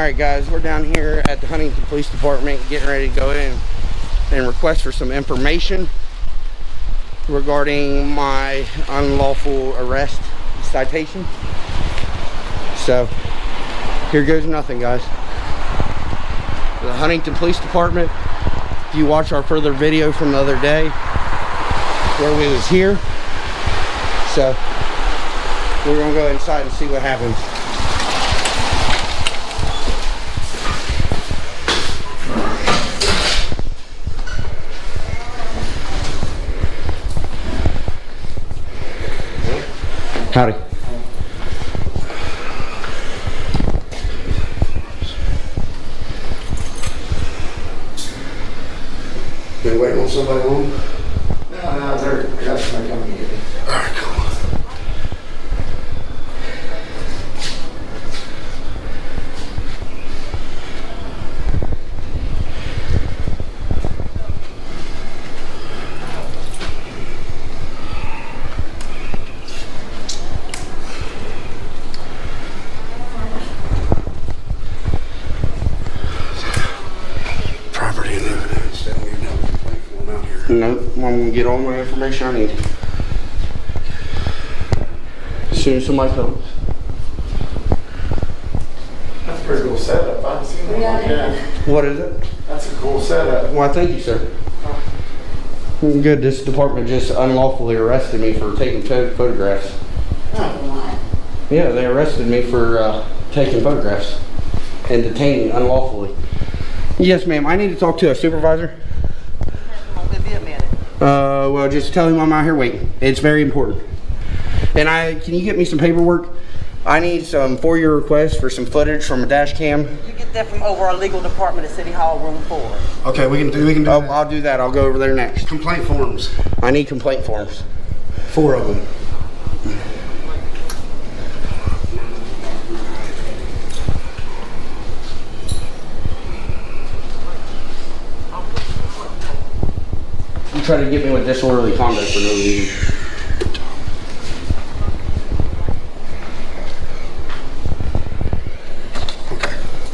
Alright guys, we're down here at the Huntington Police Department getting ready to go in and request for some information regarding my unlawful arrest citation. So, here goes nothing, guys. The Huntington Police Department, if you watch our further video from the other day where we was here, so we're gonna go inside and see what happens. Howdy. Been waiting on somebody home? No, I got somebody coming to get me. Alright, cool. Property and evidence. That we've never complained for them out here. Nope, I'm gonna get all my information I need. As soon as somebody comes. That's a pretty cool setup. I've seen one like that. What is it? That's a cool setup. Why, thank you, sir. Good, this department just unlawfully arrested me for taking photographs. What? Yeah, they arrested me for taking photographs and detaining unlawfully. Yes, ma'am, I need to talk to a supervisor. I'll give you a minute. Well, just tell him I'm out here waiting. It's very important. And can you get me some paperwork? I need some for-your requests for some footage from a dash cam. You get that from over our legal department at City Hall, room 4. Okay, we can do Oh, that. I'll do that. I'll go over there next. Complaint forms. I need complaint forms. 4 of them. You try to get me with disorderly conduct for no reason.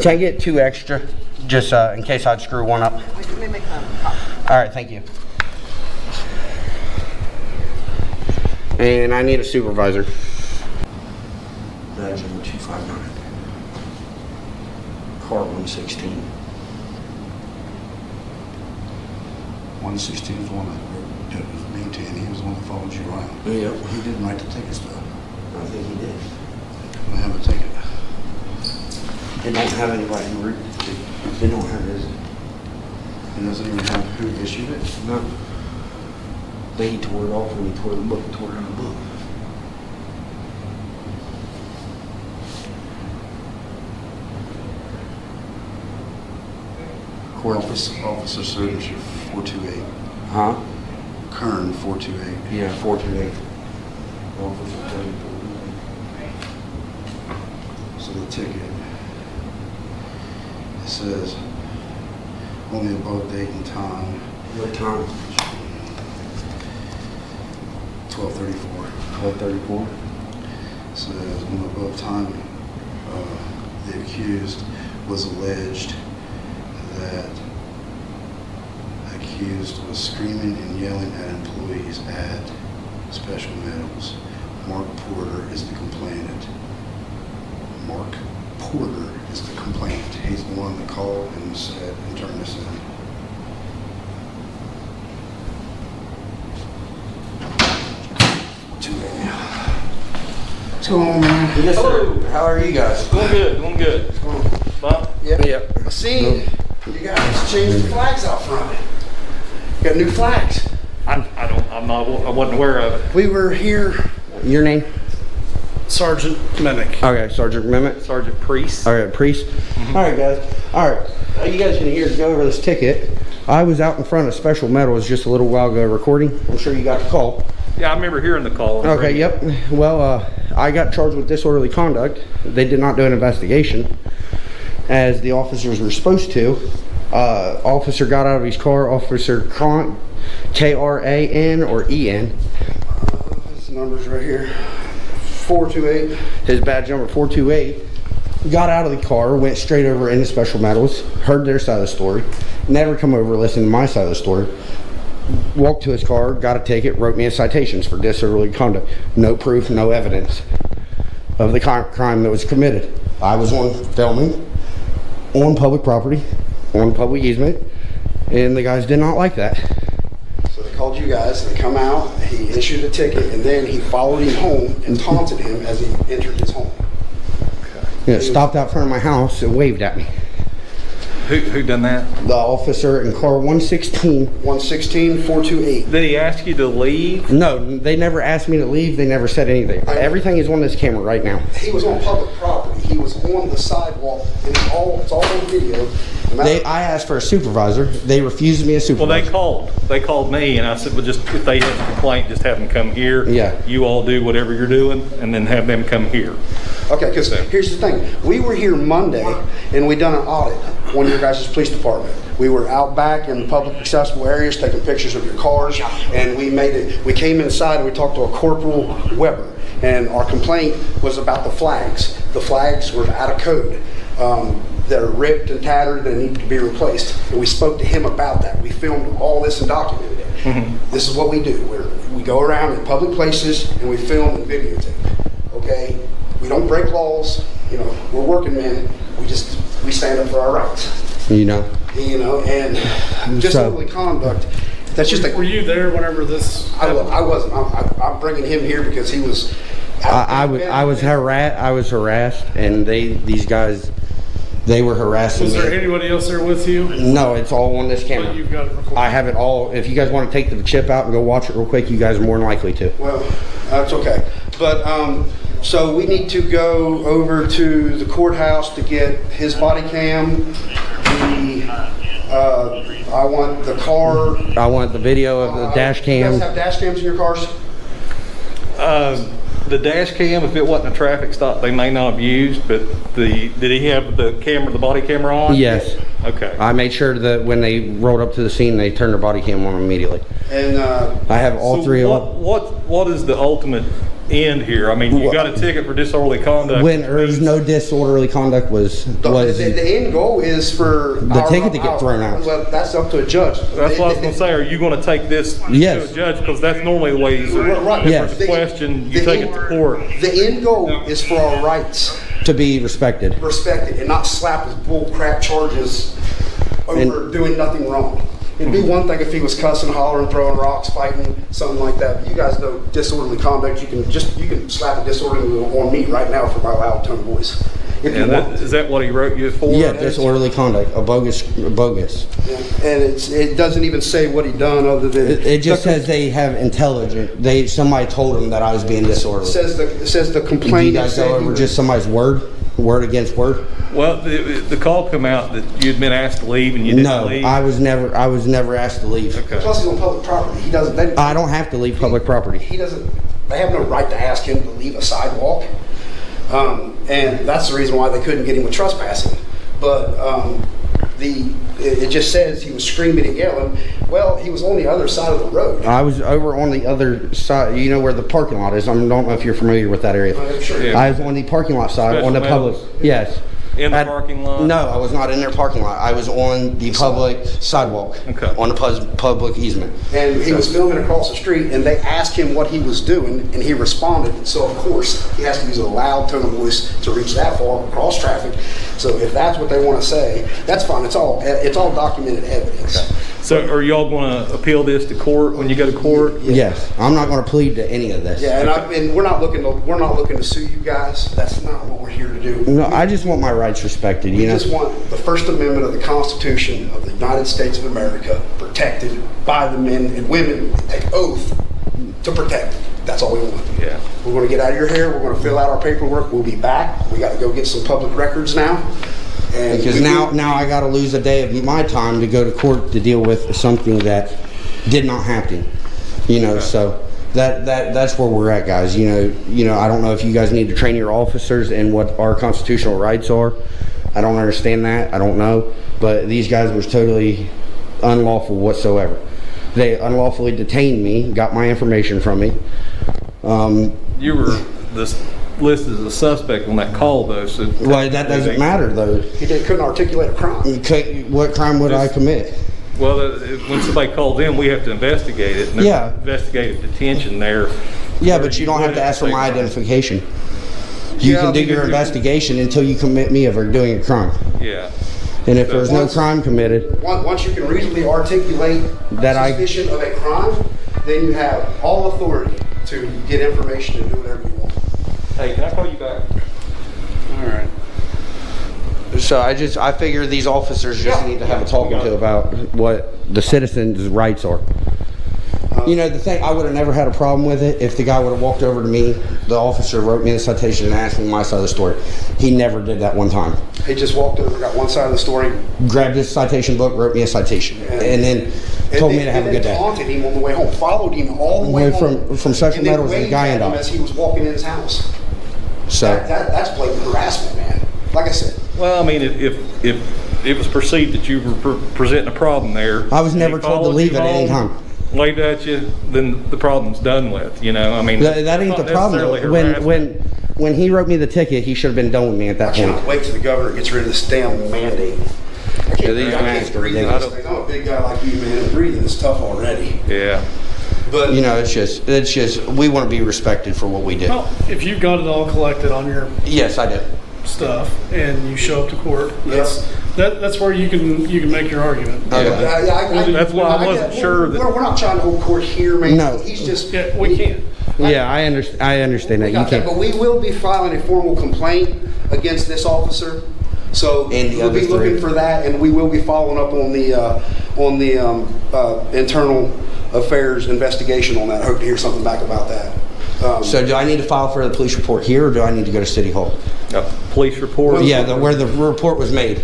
Can I get 2 extra, just in case I'd screw one up? Let me make a copy. All right, thank you. And I need a supervisor. Badge number 259. Car 116. 116 is the one that was maintained. He was the one that followed you around. Yep. He didn't write the tickets though. I think he did. I have a ticket. They don't have anybody who they don't have this. He doesn't even have who issued it. No. They tore it off when he tore the book, tore it in the book. Officer signature 428. Huh? Kern 428. Yeah, 428. Officer 34. So the ticket, it says only above date and time. What time? 12:34. 12:34. Says on the above time, the accused was alleged that accused was screaming and yelling at employees at Special Metals. Mark Porter is the complainant. Mark Porter is the complainant. He's the one that called and said and turned this in. What's going on, man? Yes, sir. Hello. How are you guys? Doing good, doing good. Bob? Yep. I seen you guys changed the flags out front. Got new flags. I wasn't aware of it. We were here. Your name? Sergeant Mimic. Okay, Sergeant Mehmet. Sergeant Priest. All right, Priest. All right, guys. All right. You guys can hear us go over this ticket. I was out in front of Special Metals just a little while ago recording. I'm sure you got the call. Yeah, I remember hearing the call. Okay, yep. Well, I got charged with disorderly conduct. They did not do an investigation, as the officers were supposed to. Officer got out of his car, Officer K-R-A-N or E-N. His number's right here. 428. His badge number 428. got out of the car, went straight over into Special Metals, heard their side of the story, never come over, listened to my side of the story, walked to his car, got a ticket, wrote me a citations for disorderly conduct. No proof, no evidence of the crime that was committed. I was on filming on public property, on public easement, and the guys did not like that. So they called you guys, they come out, he issued a ticket, and then he followed him home and taunted him as he entered his home. You know, stopped out front of my house and waved at me. Who done that? The officer in car 116. 116-428. Did he ask you to leave? No, they never asked me to leave. They never said anything. Everything is on this camera right now. He was on public property. He was on the sidewalk, and it's all on video. I asked for a supervisor. They refused me a Well, supervisor. they called me, and I said, well, just if they have a complaint, just have them come here. Yeah. You all do whatever you're doing, and then have them come here. Okay, because here's the thing. We were here Monday, and we done an audit on your guys' police department. We were out back in public accessible areas taking pictures of your cars, and we came inside and we talked to a Corporal Weber, and our complaint was about the flags. The flags were out of code. They're ripped and tattered and need to be replaced. And we spoke to him about that. We filmed all this and documented it. Mm-hmm. This is what we do. We go around in public places and we film and videotape. Okay? We don't break laws. You know, we're working men. We stand up for our rights. You know. You know, and disorderly conduct. That's just Were you there whenever this? I wasn't. I'm bringing him here because he was. I was harassed, and these guys, they were harassing Was me. there anybody else there with you? No, it's all on this camera. But you've got it recorded. I have it all. If you guys want to take the chip out and go watch it real quick, you guys are more than likely to. Well, that's okay. But so we need to go over to the courthouse to get his body cam. I want the car. I want the video of the dash You cam. guys have dash cams in your cars? The dash cam, if it wasn't a traffic stop, they may not have used, but did he have the body camera on? Yes. Okay. I made sure that when they rolled up to the scene, they turned their body cam on immediately. And I have all So three of them. what is the ultimate end here? I mean, you got a ticket for disorderly conduct. When there's no disorderly conduct was the end goal is for the ticket to get thrown out. Well, that's up to a judge. That's what I was going to say. Are you going to take this Yes. to a judge? Because that's normally the way you Right. Yes. the question, you take it to court. The end goal is for our rights to be respected. respected and not slapped with bull crap charges over doing nothing wrong. It'd be one thing if he was cussing, hollering, throwing rocks, fighting, something like that. But you guys know disorderly conduct. You can slap a disorderly on me right now for my loud tone voice. If you want. Is that what he wrote you for? Yeah, disorderly conduct, a bogus. Yeah. And it doesn't even say what he done other than It just says they have intelligent. Somebody told them that I was being disorderly. it says the Did complaint. you guys go over just somebody's word against word? Well, the call come out that you'd been asked to leave and you didn't No, leave. I was never asked to leave. Okay. Plus he's on public property. He doesn't. I don't have to leave public property. He doesn't. They have no right to ask him to leave a sidewalk, and that's the reason why they couldn't get him with trespassing. But it just says he was screaming and yelling. Well, he was on the other side of the road. I was over on the other side. You know where the parking lot is. I don't know if you're familiar with that area. I'm sure. Yeah. I was on the parking lot side, Special on the public. Metals? Yes. In the parking lot? No, I was not in their parking lot. I was on the public sidewalk. Okay. On the public easement. And he was filming across the street, and they asked him what he was doing, and he responded. So of course he has to use a loud tone of voice to reach that far across traffic. So if that's what they want to say, that's fine. It's all documented evidence. Okay. So are y'all going to appeal this to court when you go to court? Yeah. Yes. I'm not going to plead to any of this. Yeah, and we're not looking to sue you guys. That's not what we're here to do. No, I just want my rights respected, We you know? just want the First Amendment of the Constitution of the United States of America protected by the men and women that take oath to protect it. That's all we want. Yeah. We're going to get out of your hair. We're going to fill out our paperwork. We'll be back. We got to go get some public records now. And Because now I got to lose a day of my time to go to court to deal with something that did not happen. You know, so that's where we're at, guys. You know, I don't know if you guys need to train your officers in what our constitutional rights are. I don't understand that. I don't know. But these guys were totally unlawful whatsoever. They unlawfully detained me, got my information from me. You were listed as a suspect on that call though, so. Well, that doesn't matter though. Couldn't articulate a crime. What crime would I commit? Well, when somebody calls in, we have to investigate it. And there's Yeah. investigative detention there. Yeah, but you don't have to ask for my identification. You Yeah, can do I mean, your investigation until you commit me of doing a crime. Yeah. And if there's no Once- crime committed, Once you can reasonably articulate That I- suspicion of a crime, then you have all authority to get information and do whatever you want. Hey, can I call you back? All right. so I figure these officers just need to have a talking to about what the citizens' rights are. You know, the thing, I would have never had a problem with it if the guy would have walked over to me, the officer wrote me the citation and asked me my side of the story. He never did that one time. He just walked over, got one side of the story, Grabbed his citation book, wrote me a citation, and then told me to have a good day. Taunted him on the way home, followed him all the way Went home. from Special and then Metals to waved at him Guyandots. as he was walking in his house. So, That's blatant harassment, man. Like I said, Well, I mean, if it was perceived that you were presenting a problem there. I was and never he told to called leave you at any home, time. Waved at you, then the problem's done with, you know, I mean. That ain't it's the not problem. necessarily harassment. When he wrote me the ticket, he should have been done with me at I that point. cannot wait till the governor gets rid of this damn mandate. I can't, these I can't masks are breathe in ridiculous. this thing. I'm a big guy like you, man, and breathing is tough already. Yeah. But You know, it's just we want to be respected for what we do. Well, if you've got it all collected on your Yes, I do. stuff and you show up to court, that's where you can make your argument. That's why I wasn't sure that- We're not trying to hold court here, man. No. He's just. Yeah, we can. Yeah, I understand that. We You got that, can't. but we will be filing a formal complaint against this officer. So And the we'll be other looking three. for that, and we will be following up on the internal affairs investigation on that. I hope to hear something back about that. So do I need to file for the police report here, or do I need to go to City Hall? A police report. Yeah, where the report was made.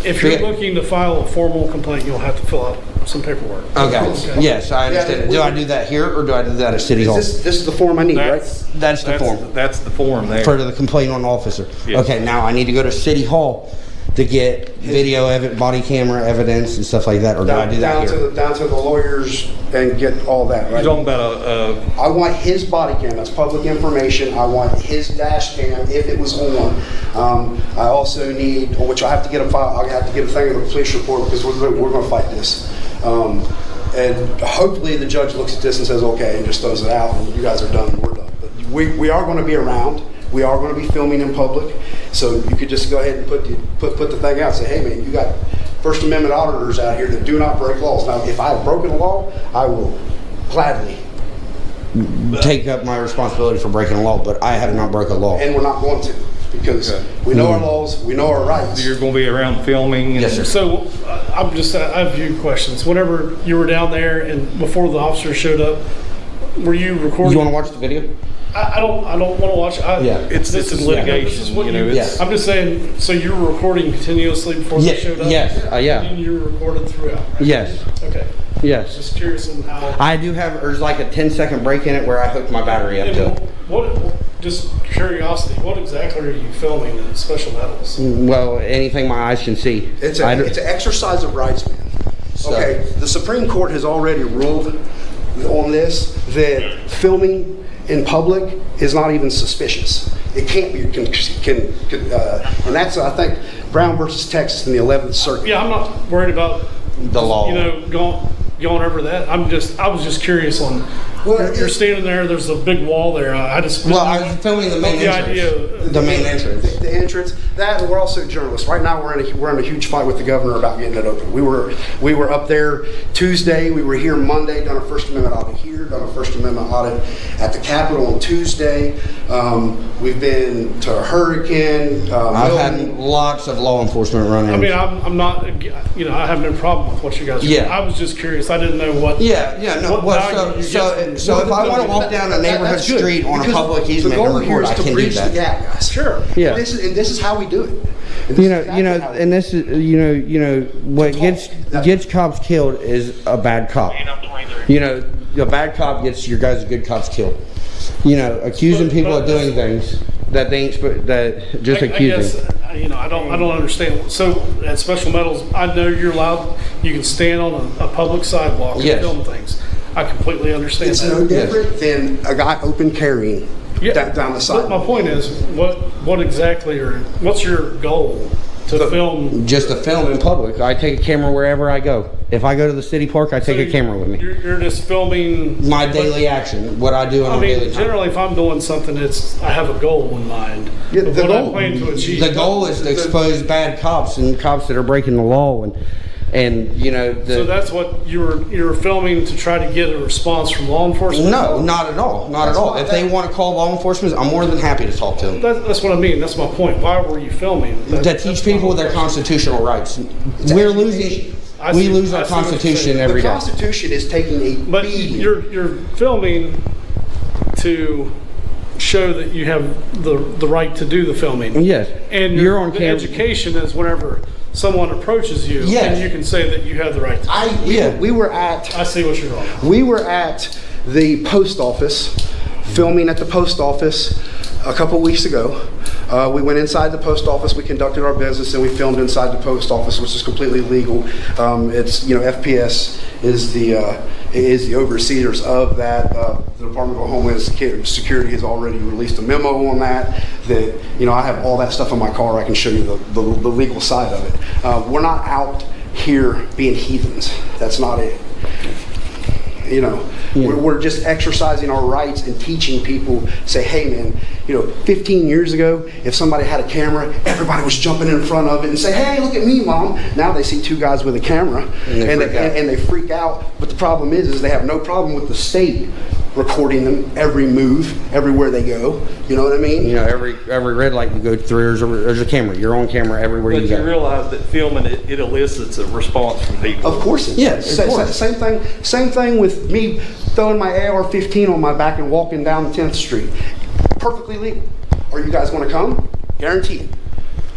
If you're Yeah. looking to file a formal complaint, you'll have to fill out some paperwork. Okay. Yes, I understand. Yeah, Do I do that here, or do I do that at City Hall? this is the form I need, right? That's the form. That's the form there. For the complaint on officer. Yes. Okay, now I need to go to City Hall to get body camera evidence and stuff like that, or do I do that here? Down to the lawyers and get all that, You're right? talking about I want his body cam. That's public information. I want his dash cam if it was on. I also need, which I have to get a file. I have to get a thing of a police report because we're going to fight this. And hopefully the judge looks at this and says, okay, and just throws it out, and you guys are done. We're done. But we are going to be around. We are going to be filming in public, so you could just go ahead and put the thing out. Say, hey man, you got First Amendment auditors out here that do not break laws. Now, if I have broken a law, I will gladly. Take up my responsibility for breaking a law, but I have not broken a law. And we're not going to, because we know our laws, we know our rights. you're going to be around filming. And Yes, sir. So I have a few questions. Whenever you were down there and before the officer showed up, were you recording? You want to watch the video? I don't want to watch. Yeah. It's in litigation, This is what you know, it's- I'm just saying. So you were recording continuously before they showed up. Yes. Yeah. And you were recorded throughout. Right? Yes. Okay. Yes. Just curious on how. I do have. There's like a 10-second break in it where I hook my battery up to it. Just curiosity. What exactly are you filming in Special Metals? Well, anything my eyes can see. It's I an don't- exercise of rights, man. So- Okay, the Supreme Court has already ruled on this that filming in public is not even suspicious. It can't be, and that's, I think, Brown versus Texas in the 11th Circuit. Yeah, I'm not worried about The law. You know, going over that. I was just curious on. Well, You're standing there. There's a big wall there. I just. Well, I was filming the main The entrance. idea- The main entrance. The entrance, that, and we're also journalists. Right now, we're in a huge fight with the governor about getting it open. We were up there Tuesday. We were here Monday, done a First Amendment audit here, done a First Amendment audit at the Capitol on Tuesday. We've been to Hurricane. I've Milton. had lots of law enforcement run in. I mean, I'm not. I have no problem with what you guys are doing. Yeah. I was just curious. I didn't know what. Yeah, no. What Well, value you get from- so if I want to walk down a neighborhood That's good, street on a because public easement the and goal here record, is I to can do bridge the that. gap, guys. Sure. Yeah. This is how we do it. And this You is know, exactly how they- and this is, you know, what gets cops killed is a bad cop. You know, a bad cop gets your guys' good cops killed. You know, accusing people of doing things that they ain't that just I accusing. guess, I don't understand. So at Special Metals, I know you're allowed. You can stand on a public sidewalk and Yes. film things. I completely understand It's that. no different than a guy open carrying down the side. But my point is, what exactly, or what's your goal to film? Just to film in public. I take a camera wherever I go. If I go to the city park, I take a camera with me. You're just filming My daily action, what I do on a daily time. Generally, if I'm doing something, I have a goal in mind. Yeah, of what I'm planning to achieve. The goal is to expose bad cops and cops that are breaking the law, and you know. So that's what you're filming to try to get a response from law enforcement? No, not at all. Not at all. If they want to call law enforcement, I'm more than happy to talk to them. That's what I mean. That's my point. Why were you filming? To teach people their constitutional rights. We're losing. We lose our Constitution every The day. Constitution is taking a But beating. you're filming to show that you have the right to do the filming. Yes. And You're on the camera. education is whenever someone approaches you, Yes. and you can say that you have the right to. We were at I see what you're on. We were at the post office, filming at the post office a couple weeks ago. We went inside the post office, we conducted our business, and we filmed inside the post office, which is completely legal. It's, FPS is the overseers of that. The Department of Homeland Security has already released a memo on that. I have all that stuff in my car. I can show you the legal side of it. We're not out here being heathens. That's not it. We're just exercising our rights and teaching people, say, hey man, 15 years ago, if somebody had a camera, everybody was jumping in front of it and say, hey, look at me, mom. Now they see two guys with a camera and they freak out. But the problem is they have no problem with the state recording them every move, everywhere they go. You know what I mean? Every red light you go through, there's a camera. You're on camera everywhere you go. But you realize that filming it elicits a response from people. Of course it does. Yes, of course. Same thing with me throwing my AR-15 on my back and walking down 10th Street. Perfectly legal. Are you guys going to come? Guaranteed.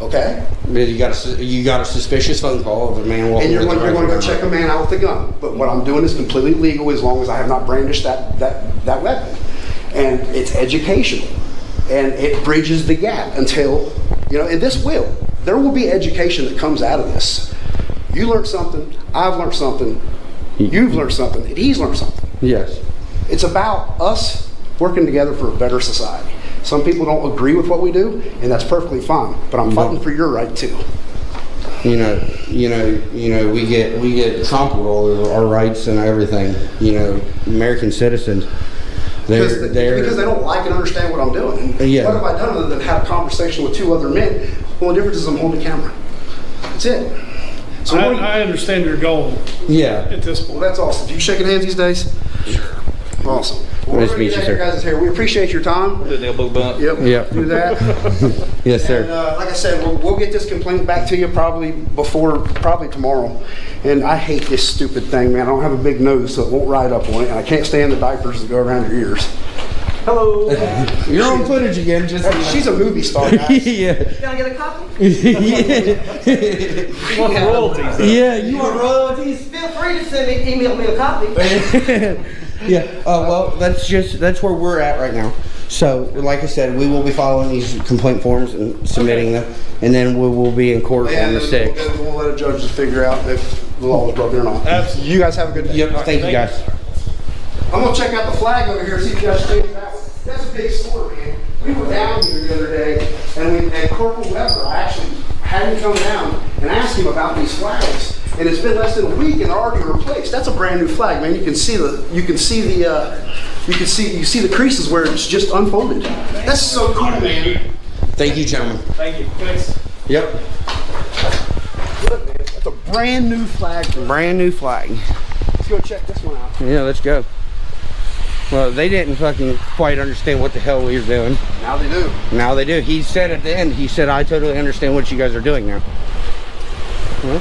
Okay? You got a suspicious phone call of a man walking. And you're with going to go check a man out with a gun. But what I'm doing is completely legal as long as I have not brandished that weapon. And it's educational. And it bridges the gap until, and there will be education that comes out of this. You learned something, I've learned something, you've learned something, and he's learned something. Yes. It's about us working together for a better society. Some people don't agree with what we do, and that's perfectly fine. But I'm fighting for your right too. We get trampled all over our rights and everything. American citizens. Because they don't like and understand what I'm doing. Yeah. What have I done other than have a conversation with two other men? Well, the difference is I'm holding a camera. That's it. So I understand your goal. Yeah. At this point. Well, that's awesome. Do you shaking hands these days? Sure. Awesome. Well, Nice to meet you, sir. Guys here. We appreciate your time. Do an elbow bump. Yep. Do that. Yes, sir. And, like I said, we'll get this complaint back to you probably tomorrow. And I hate this stupid thing, man. I don't have a big nose, so it won't ride up on it. And I can't stand the diapers that go around your ears. Hello. You're on footage again. She's a movie star, guys. Yeah. Can I get a copy? You want the royalties? Yeah. You want royalties? Feel free to email me a copy. Yeah. Well, that's where we're at right now. So, like I said, we will be following these complaint forms and submitting them, and then we will be in court on the 6th. We'll let a judge just figure out if the law is broken or not. Absolutely. You guys have a good day. Yep. Thank you, guys. I'm gonna check out the flag over here, see if you guys check it out. That's a big story, man. We were down here the other day, and Corporal Weber, I actually had him come down and ask him about these flags. And it's been less than a week, and they're already replaced. That's a brand new flag, man. You see the creases where it's just unfolded. That's so cool, man. Thank you, gentlemen. Thank you. Thanks. Yep. Look, man, that's a brand new flag. Brand new flag. Let's go check this one out. Yeah, let's go. Well, they didn't fucking quite understand what the hell we were doing. Now they do. Now they do. He said at the end, I totally understand what you guys are doing now. Huh?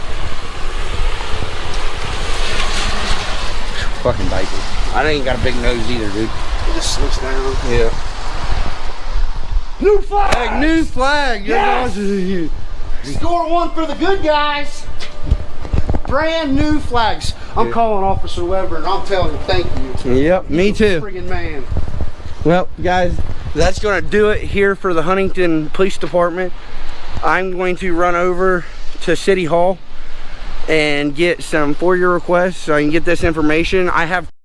Fucking diapers. I ain't got a big nose either, dude. It just slips down. Yeah. New flag! New flag! Yes! Score one for the good guys. Brand new flags. I'm calling Officer Weber and I'm telling him thank you. Yep, me too. Friggin' man. Well, guys, that's going to do it here for the Huntington Police Department. I'm going to run over to City Hall and get some FOIA requests so I can get this information. I have